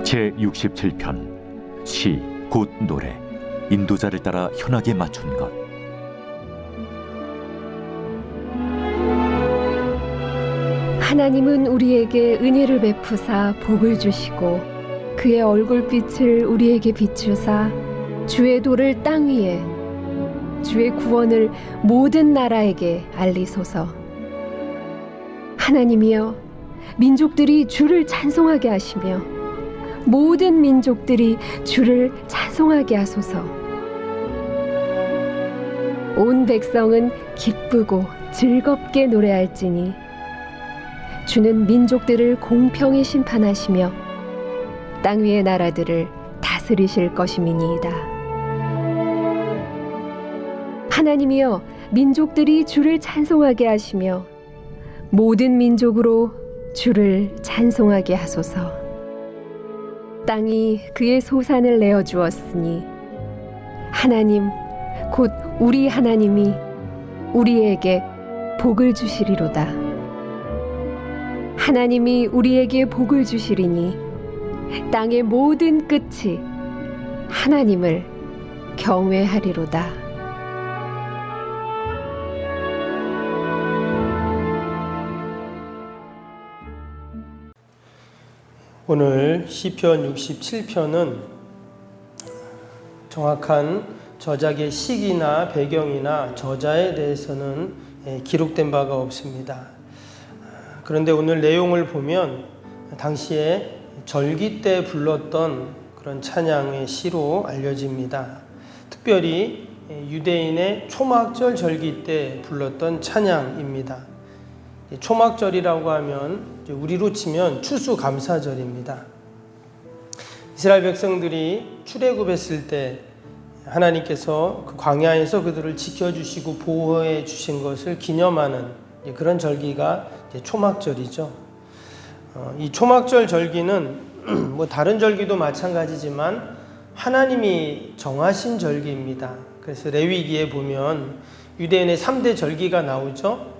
제67편 시 곧 노래 인도자를 따라 현악에 맞춘 것. 하나님은 우리에게 은혜를 베푸사 복을 주시고 그의 얼굴빛을 우리에게 비추사 주의 도를 땅 위에 주의 구원을 모든 나라에게 알리소서. 하나님이여, 민족들이 주를 찬송하게 하시며 모든 민족들이 주를 찬송하게 하소서. 온 백성은 기쁘고 즐겁게 노래할지니 주는 민족들을 공평히 심판하시며 땅 위의 나라들을 다스리실 것임이니이다. 하나님이여, 민족들이 주를 찬송하게 하시며 모든 민족으로 주를 찬송하게 하소서. 땅이 그의 소산을 내어 주었으니 하나님 곧 우리 하나님이 우리에게 복을 주시리로다. 하나님이 우리에게 복을 주시리니 땅의 모든 끝이 하나님을 경외하리로다. 오늘 시편 67편은 정확한 저작의 시기나 배경이나 저자에 대해서는 기록된 바가 없습니다. 그런데 오늘 내용을 보면 당시에 절기 때 불렀던 그런 찬양의 시로 알려집니다. 특별히 유대인의 초막절 절기 때 불렀던 찬양입니다. 초막절이라고 하면 우리로 치면 추수감사절입니다. 이스라엘 백성들이 출애굽했을 때 하나님께서 그 광야에서 그들을 지켜주시고 보호해 주신 것을 기념하는 그런 절기가 초막절이죠. 이 초막절 절기는 뭐 다른 절기도 마찬가지지만 하나님이 정하신 절기입니다. 그래서 레위기에 보면 유대인의 3대 절기가 나오죠.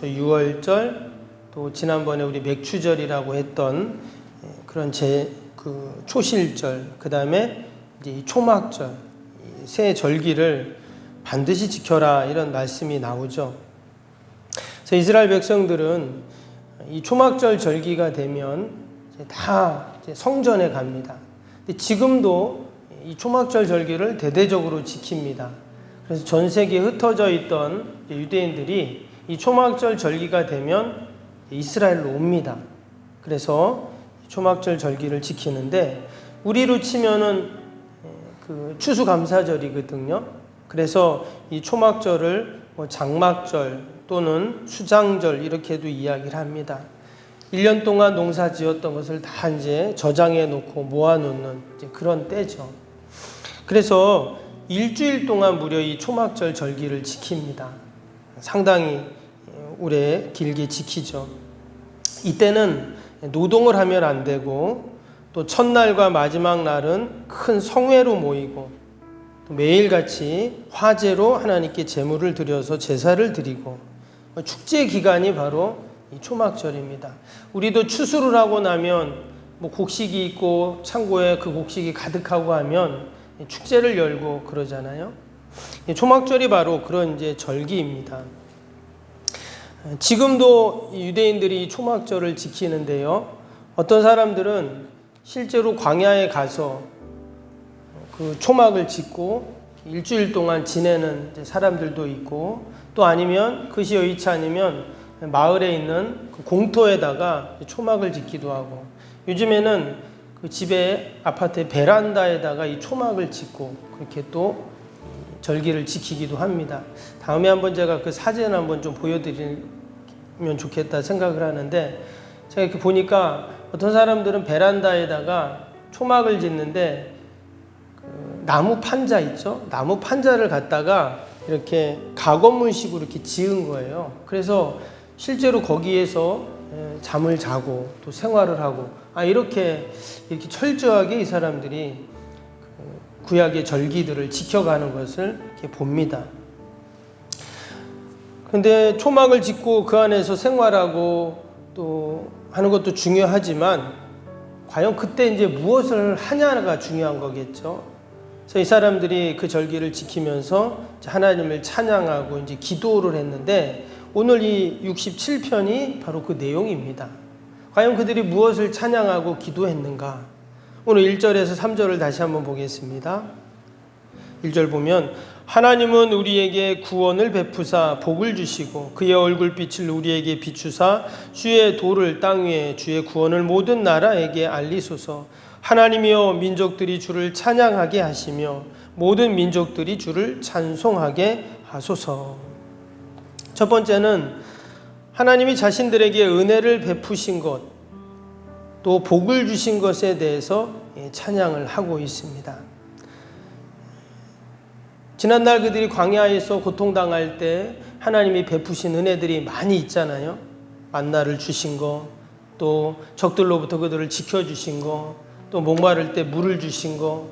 유월절, 또 지난번에 우리 맥추절이라고 했던 그런 초실절, 그 다음에 이제 이 초막절, 세 절기를 반드시 지켜라 이런 말씀이 나오죠. 그래서 이스라엘 백성들은 이 초막절 절기가 되면 다 성전에 갑니다. 근데 지금도 이 초막절 절기를 대대적으로 지킵니다. 그래서 전 세계에 흩어져 있던 유대인들이 이 초막절 절기가 되면 이스라엘로 옵니다. 그래서 초막절 절기를 지키는데 우리로 치면은 그 추수감사절이거든요. 그래서 이 초막절을 장막절 또는 수장절 이렇게도 이야기를 합니다. 1년 동안 농사 지었던 것을 다 이제 저장해 놓고 모아 놓는 그런 때죠. 그래서 일주일 동안 무려 이 초막절 절기를 지킵니다. 상당히 오래 길게 지키죠. 이때는 노동을 하면 안 되고 또 첫날과 마지막 날은 큰 성회로 모이고 또 매일같이 화제로 하나님께 제물을 드려서 제사를 드리고 축제 기간이 바로 이 초막절입니다. 우리도 추수를 하고 나면 뭐 곡식이 있고 창고에 그 곡식이 가득하고 하면 축제를 열고 그러잖아요. 초막절이 바로 그런 이제 절기입니다. 지금도 유대인들이 초막절을 지키는데요. 어떤 사람들은 실제로 광야에 가서 그 초막을 짓고 일주일 동안 지내는 사람들도 있고, 또 아니면 그시 여의치 않으면 마을에 있는 그 공터에다가 초막을 짓기도 하고, 요즘에는 그 집에 아파트의 베란다에다가 이 초막을 짓고 그렇게 또 절기를 지키기도 합니다. 다음에 한번 제가 그 사진 한번 좀 보여드리면 좋겠다 생각을 하는데, 제가 이렇게 보니까 어떤 사람들은 베란다에다가 초막을 짓는데 그 나무 판자 있죠? 나무 판자를 갖다가 이렇게 가건물식으로 이렇게 지은 거예요. 그래서 실제로 거기에서 잠을 자고 또 생활을 하고, 이렇게 철저하게 이 사람들이 구약의 절기들을 지켜가는 것을 이렇게 봅니다. 근데 초막을 짓고 그 안에서 생활하고 또 하는 것도 중요하지만 과연 그때 이제 무엇을 하냐가 중요한 거겠죠. 그래서 이 사람들이 그 절기를 지키면서 하나님을 찬양하고 이제 기도를 했는데 오늘 이 67편이 바로 그 내용입니다. 과연 그들이 무엇을 찬양하고 기도했는가? 오늘 1절에서 3절을 다시 한번 보겠습니다. 1절 보면 하나님은 우리에게 구원을 베푸사 복을 주시고 그의 얼굴빛을 우리에게 비추사 주의 도를 땅 위에 주의 구원을 모든 나라에게 알리소서. 하나님이여 민족들이 주를 찬양하게 하시며 모든 민족들이 주를 찬송하게 하소서. 첫 번째는 하나님이 자신들에게 은혜를 베푸신 것, 또 복을 주신 것에 대해서 찬양을 하고 있습니다. 지난날 그들이 광야에서 고통당할 때 하나님이 베푸신 은혜들이 많이 있잖아요. 만나를 주신 거, 또 적들로부터 그들을 지켜주신 거, 또 목마를 때 물을 주신 거,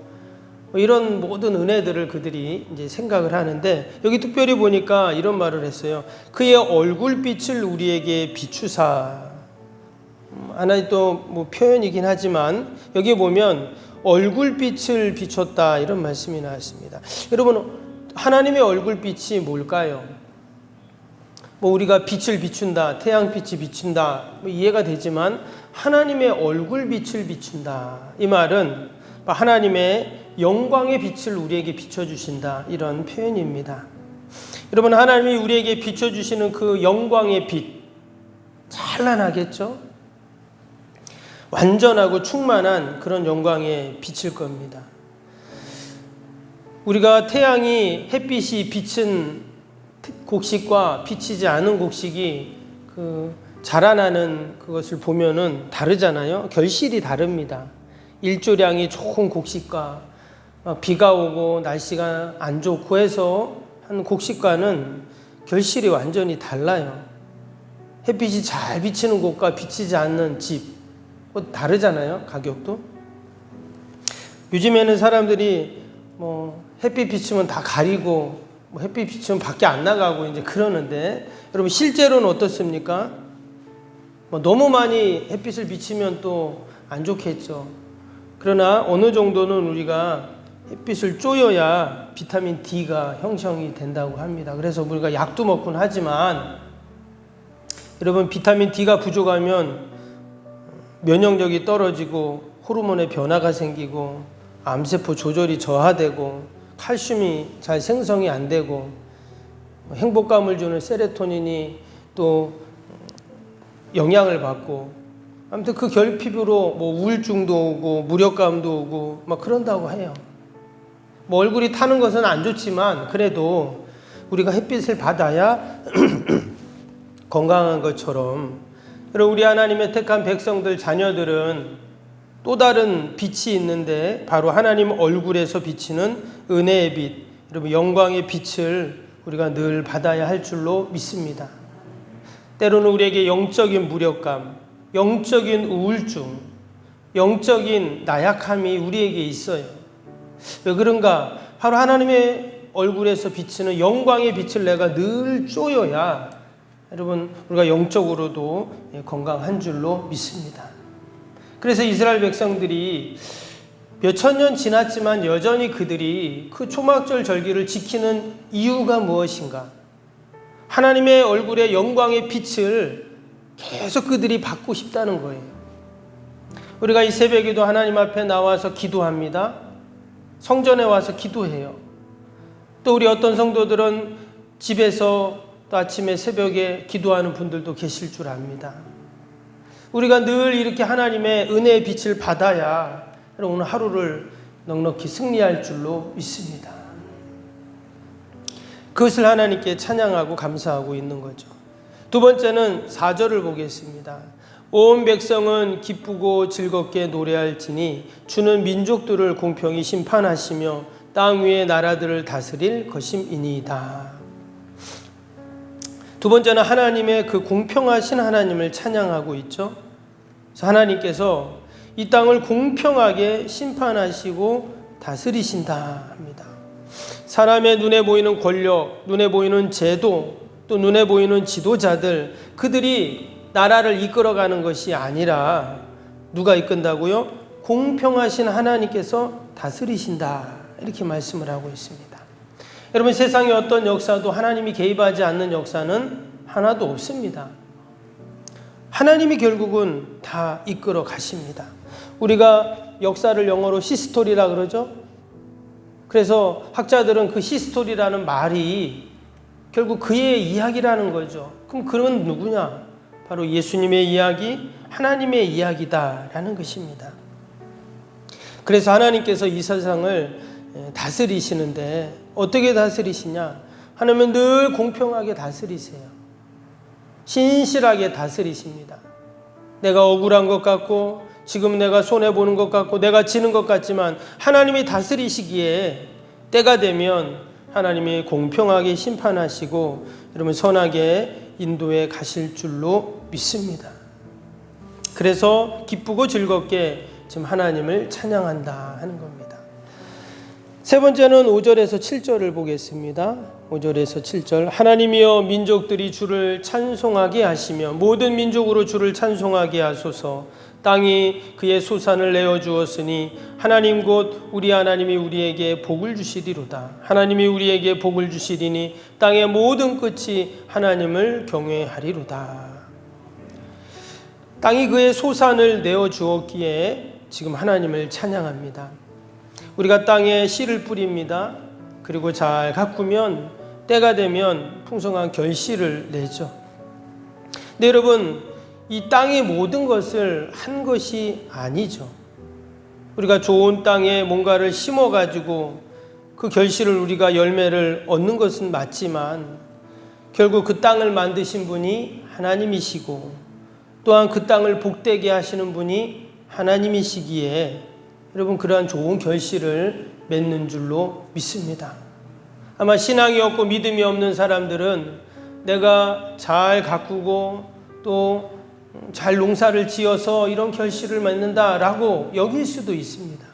이런 모든 은혜들을 그들이 이제 생각을 하는데 여기 특별히 보니까 이런 말을 했어요. 그의 얼굴빛을 우리에게 비추사. 하나의 또 뭐 표현이긴 하지만 여기 보면 얼굴빛을 비췄다 이런 말씀이 나왔습니다. 여러분 하나님의 얼굴빛이 뭘까요? 뭐 우리가 빛을 비춘다, 태양빛이 비춘다 뭐 이해가 되지만 하나님의 얼굴빛을 비춘다 이 말은 하나님의 영광의 빛을 우리에게 비춰주신다 이런 표현입니다. 여러분 하나님이 우리에게 비춰주시는 그 영광의 빛 찬란하겠죠? 완전하고 충만한 그런 영광의 빛일 겁니다. 우리가 태양이 햇빛이 비친 곡식과 비치지 않은 곡식이 자라나는 그것을 보면은 다르잖아요. 결실이 다릅니다. 일조량이 좋은 곡식과 비가 오고 날씨가 안 좋고 해서 한 곡식과는 결실이 완전히 달라요. 햇빛이 잘 비치는 곳과 비치지 않는 집 다르잖아요. 가격도. 요즘에는 사람들이 햇빛 비치면 다 가리고 햇빛 비치면 밖에 안 나가고 이제 그러는데 여러분 실제로는 어떻습니까? 너무 많이 햇빛을 비치면 또 안 좋겠죠. 그러나 어느 정도는 우리가 햇빛을 쪼여야 비타민 D가 형성이 된다고 합니다. 그래서 우리가 약도 먹곤 하지만 여러분 비타민 D가 부족하면 면역력이 떨어지고 호르몬의 변화가 생기고 암세포 조절이 저하되고 칼슘이 잘 생성이 안 되고 행복감을 주는 세로토닌이 또 영향을 받고 아무튼 그 결핍으로 우울증도 오고 무력감도 오고 막 그런다고 해요. 얼굴이 타는 것은 안 좋지만 그래도 우리가 햇빛을 받아야 건강한 것처럼 우리 하나님의 택한 백성들 자녀들은 또 다른 빛이 있는데 바로 하나님 얼굴에서 비치는 은혜의 빛, 여러분 영광의 빛을 우리가 늘 받아야 할 줄로 믿습니다. 때로는 우리에게 영적인 무력감, 영적인 우울증, 영적인 나약함이 우리에게 있어요. 왜 그런가? 바로 하나님의 얼굴에서 비치는 영광의 빛을 내가 늘 쪼여야 여러분 우리가 영적으로도 건강한 줄로 믿습니다. 그래서 이스라엘 백성들이 몇천 년 지났지만 여전히 그들이 그 초막절 절기를 지키는 이유가 무엇인가? 하나님의 얼굴의 영광의 빛을 계속 그들이 받고 싶다는 거예요. 우리가 이 새벽에도 하나님 앞에 나와서 기도합니다. 성전에 와서 기도해요. 또 우리 어떤 성도들은 집에서 또 아침에 새벽에 기도하는 분들도 계실 줄 압니다. 우리가 늘 이렇게 하나님의 은혜의 빛을 받아야 오늘 하루를 넉넉히 승리할 줄로 믿습니다. 그것을 하나님께 찬양하고 감사하고 있는 거죠. 두 번째는 4절을 보겠습니다. 온 백성은 기쁘고 즐겁게 노래할지니 주는 민족들을 공평히 심판하시며 땅 위의 나라들을 다스릴 것임이니이다. 두 번째는 하나님의 그 공평하신 하나님을 찬양하고 있죠. 그래서 하나님께서 이 땅을 공평하게 심판하시고 다스리신다 합니다. 사람의 눈에 보이는 권력, 눈에 보이는 제도, 또 눈에 보이는 지도자들, 그들이 나라를 이끌어가는 것이 아니라 누가 이끈다고요? 공평하신 하나님께서 다스리신다. 이렇게 말씀을 하고 있습니다. 여러분, 세상의 어떤 역사도 하나님이 개입하지 않는 역사는 하나도 없습니다. 하나님이 결국은 다 이끌어 가십니다. 우리가 역사를 영어로 시스토리라 그러죠. 그래서 학자들은 그 시스토리라는 말이 결국 그의 이야기라는 거죠. 그럼 그건 누구냐? 바로 예수님의 이야기, 하나님의 이야기다라는 것입니다. 그래서 하나님께서 이 세상을 다스리시는데 어떻게 다스리시냐? 하나님은 늘 공평하게 다스리세요. 신실하게 다스리십니다. 내가 억울한 것 같고 지금 내가 손해보는 것 같고 내가 지는 것 같지만 하나님이 다스리시기에 때가 되면 하나님이 공평하게 심판하시고 여러분 선하게 인도해 가실 줄로 믿습니다. 그래서 기쁘고 즐겁게 지금 하나님을 찬양한다 하는 겁니다. 세 번째는 5절에서 7절을 보겠습니다. 5절에서 7절. 하나님이여 민족들이 주를 찬송하게 하시며 모든 민족으로 주를 찬송하게 하소서. 땅이 그의 소산을 내어 주었으니 하나님 곧 우리 하나님이 우리에게 복을 주시리로다. 하나님이 우리에게 복을 주시리니 땅의 모든 끝이 하나님을 경외하리로다. 땅이 그의 소산을 내어 주었기에 지금 하나님을 찬양합니다. 우리가 땅에 씨를 뿌립니다. 그리고 잘 가꾸면 때가 되면 풍성한 결실을 내죠. 근데 여러분, 이 땅의 모든 것을 한 것이 아니죠. 우리가 좋은 땅에 뭔가를 심어가지고 그 결실을 우리가 열매를 얻는 것은 맞지만 결국 그 땅을 만드신 분이 하나님이시고 또한 그 땅을 복되게 하시는 분이 하나님이시기에 여러분 그러한 좋은 결실을 맺는 줄로 믿습니다. 아마 신앙이 없고 믿음이 없는 사람들은 내가 잘 가꾸고 또 잘 농사를 지어서 이런 결실을 맺는다라고 여길 수도 있습니다.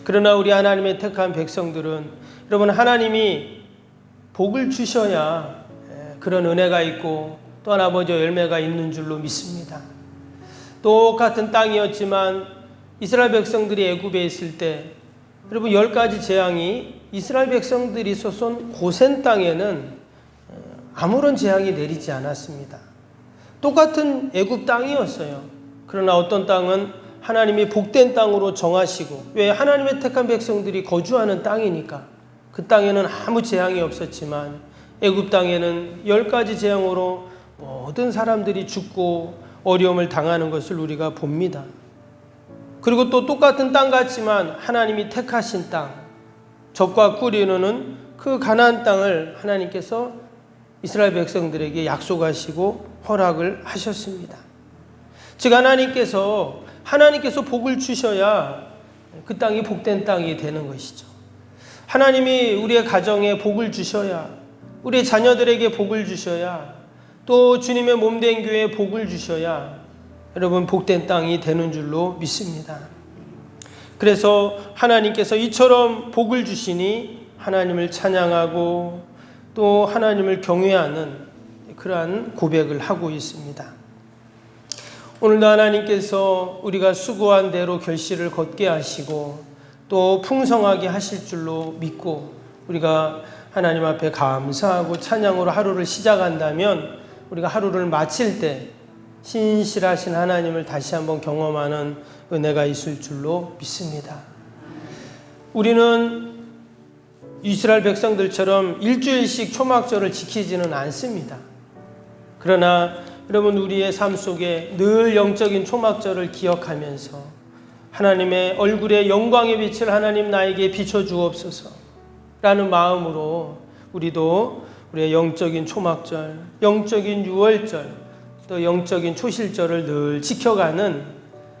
그러나 우리 하나님의 택한 백성들은 여러분 하나님이 복을 주셔야 그런 은혜가 있고 또한 아버지의 열매가 있는 줄로 믿습니다. 똑같은 땅이었지만 이스라엘 백성들이 애굽에 있을 때 여러분 10가지 재앙이 이스라엘 백성들이 솟은 고센 땅에는 아무런 재앙이 내리지 않았습니다. 똑같은 애굽 땅이었어요. 그러나 어떤 땅은 하나님이 복된 땅으로 정하시고 왜 하나님의 택한 백성들이 거주하는 땅이니까 그 땅에는 아무 재앙이 없었지만 애굽 땅에는 10가지 재앙으로 모든 사람들이 죽고 어려움을 당하는 것을 우리가 봅니다. 그리고 또 똑같은 땅 같지만 하나님이 택하신 땅, 젖과 꿀이 흐르는 그 가나안 땅을 하나님께서 이스라엘 백성들에게 약속하시고 허락을 하셨습니다. 즉 하나님께서 복을 주셔야 그 땅이 복된 땅이 되는 것이죠. 하나님이 우리의 가정에 복을 주셔야 우리 자녀들에게 복을 주셔야 또 주님의 몸된 교회에 복을 주셔야 여러분 복된 땅이 되는 줄로 믿습니다. 그래서 하나님께서 이처럼 복을 주시니 하나님을 찬양하고 또 하나님을 경외하는 그러한 고백을 하고 있습니다. 오늘도 하나님께서 우리가 수고한 대로 결실을 걷게 하시고 또 풍성하게 하실 줄로 믿고 우리가 하나님 앞에 감사하고 찬양으로 하루를 시작한다면 우리가 하루를 마칠 때 신실하신 하나님을 다시 한번 경험하는 은혜가 있을 줄로 믿습니다. 우리는 이스라엘 백성들처럼 일주일씩 초막절을 지키지는 않습니다. 그러나 여러분 우리의 삶 속에 늘 영적인 초막절을 기억하면서 하나님의 얼굴에 영광의 빛을 하나님 나에게 비춰주옵소서 라는 마음으로 우리도 우리의 영적인 초막절, 영적인 유월절, 또 영적인 초실절을 늘 지켜가는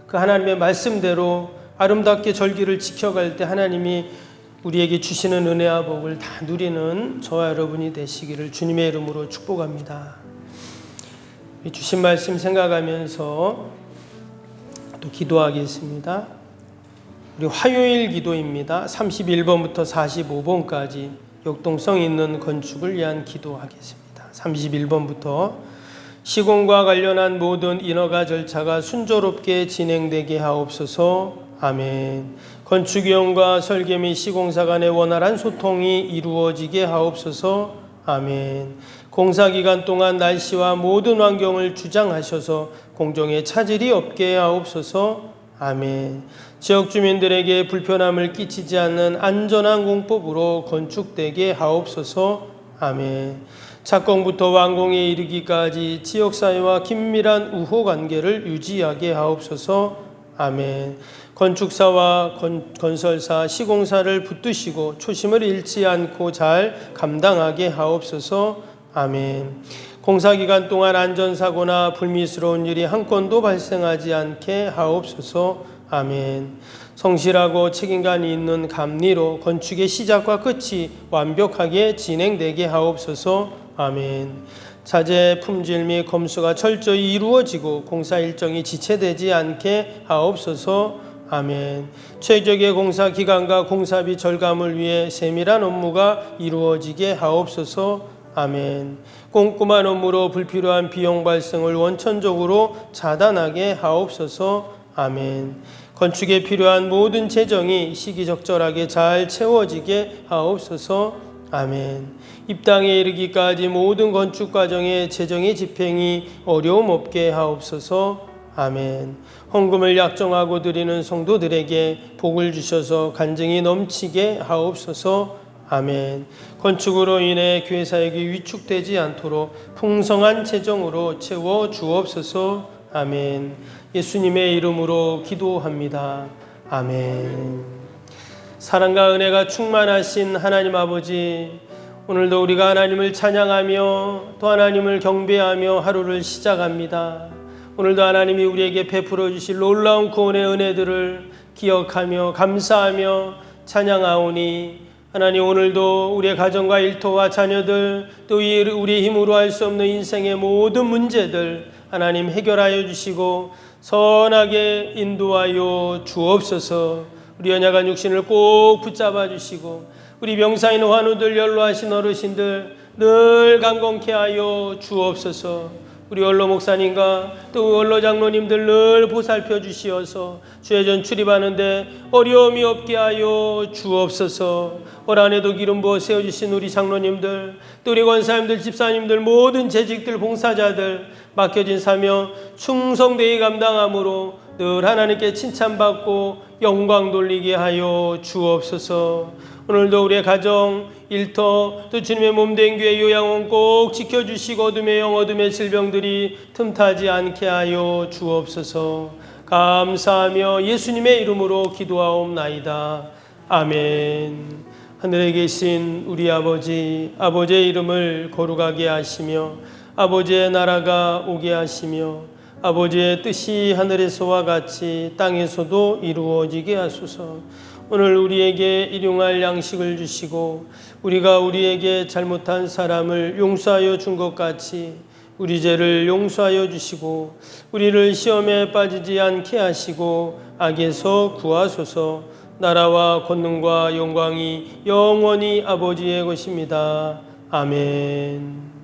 그 하나님의 말씀대로 아름답게 절기를 지켜갈 때 하나님이 우리에게 주시는 은혜와 복을 다 누리는 저와 여러분이 되시기를 주님의 이름으로 축복합니다. 주신 말씀 생각하면서 또 기도하겠습니다. 우리 화요일 기도입니다. 31번부터 45번까지 역동성 있는 건축을 위한 기도하겠습니다. 31번부터 시공과 관련한 모든 인허가 절차가 순조롭게 진행되게 하옵소서. 아멘. 건축위원과 설계 및 시공사 간의 원활한 소통이 이루어지게 하옵소서. 아멘. 공사 기간 동안 날씨와 모든 환경을 주장하셔서 공정에 차질이 없게 하옵소서. 아멘. 지역 주민들에게 불편함을 끼치지 않는 안전한 공법으로 건축되게 하옵소서. 아멘. 착공부터 완공에 이르기까지 지역사회와 긴밀한 우호 관계를 유지하게 하옵소서. 아멘. 건축사와 건설사, 시공사를 붙드시고 초심을 잃지 않고 잘 감당하게 하옵소서. 아멘. 공사 기간 동안 안전사고나 불미스러운 일이 한 건도 발생하지 않게 하옵소서. 아멘. 성실하고 책임감이 있는 감리로 건축의 시작과 끝이 완벽하게 진행되게 하옵소서. 아멘. 자재, 품질 및 검수가 철저히 이루어지고 공사 일정이 지체되지 않게 하옵소서. 아멘. 최적의 공사 기간과 공사비 절감을 위해 세밀한 업무가 이루어지게 하옵소서. 아멘. 꼼꼼한 업무로 불필요한 비용 발생을 원천적으로 차단하게 하옵소서. 아멘. 건축에 필요한 모든 재정이 시기적절하게 잘 채워지게 하옵소서. 아멘. 입당에 이르기까지 모든 건축 과정의 재정의 집행이 어려움 없게 하옵소서. 아멘. 헌금을 약정하고 드리는 성도들에게 복을 주셔서 간증이 넘치게 하옵소서. 아멘. 건축으로 인해 교회 사역이 위축되지 않도록 풍성한 재정으로 채워 주옵소서. 아멘. 예수님의 이름으로 기도합니다. 아멘. 사랑과 은혜가 충만하신 하나님 아버지, 오늘도 우리가 하나님을 찬양하며 또 하나님을 경배하며 하루를 시작합니다. 오늘도 하나님이 우리에게 베풀어 주실 놀라운 구원의 은혜들을 기억하며 감사하며 찬양하오니, 하나님 오늘도 우리의 가정과 일터와 자녀들, 또 우리의 힘으로 할 수 없는 인생의 모든 문제들 하나님 해결하여 주시고 선하게 인도하여 주옵소서. 우리 연약한 육신을 꼭 붙잡아 주시고 우리 병사인 환우들, 연로하신 어르신들 늘 강건케 하여 주옵소서. 우리 원로 목사님과 또 원로 장로님들 늘 보살펴 주시어서 주회전 출입하는데 어려움이 없게 하여 주옵소서. 올 한해도 기름 부어 세워주신 우리 장로님들, 또 우리 권사님들, 집사님들, 모든 재직들, 봉사자들 맡겨진 사명 충성되이 감당함으로 늘 하나님께 칭찬받고 영광 돌리게 하여 주옵소서. 오늘도 우리의 가정, 일터, 또 주님의 몸된 교회 요양원 꼭 지켜주시고 어둠의 영, 어둠의 질병들이 틈타지 않게 하여 주옵소서. 감사하며 예수님의 이름으로 기도하옵나이다. 아멘. 하늘에 계신 우리 아버지, 아버지의 이름을 거룩하게 하시며 아버지의 나라가 오게 하시며 아버지의 뜻이 하늘에서와 같이 땅에서도 이루어지게 하소서. 오늘 우리에게 일용할 양식을 주시고 우리가 우리에게 잘못한 사람을 용서하여 준 것 같이 우리 죄를 용서하여 주시고 우리를 시험에 빠지지 않게 하시고 악에서 구하소서. 나라와 권능과 영광이 영원히 아버지의 것입니다. 아멘.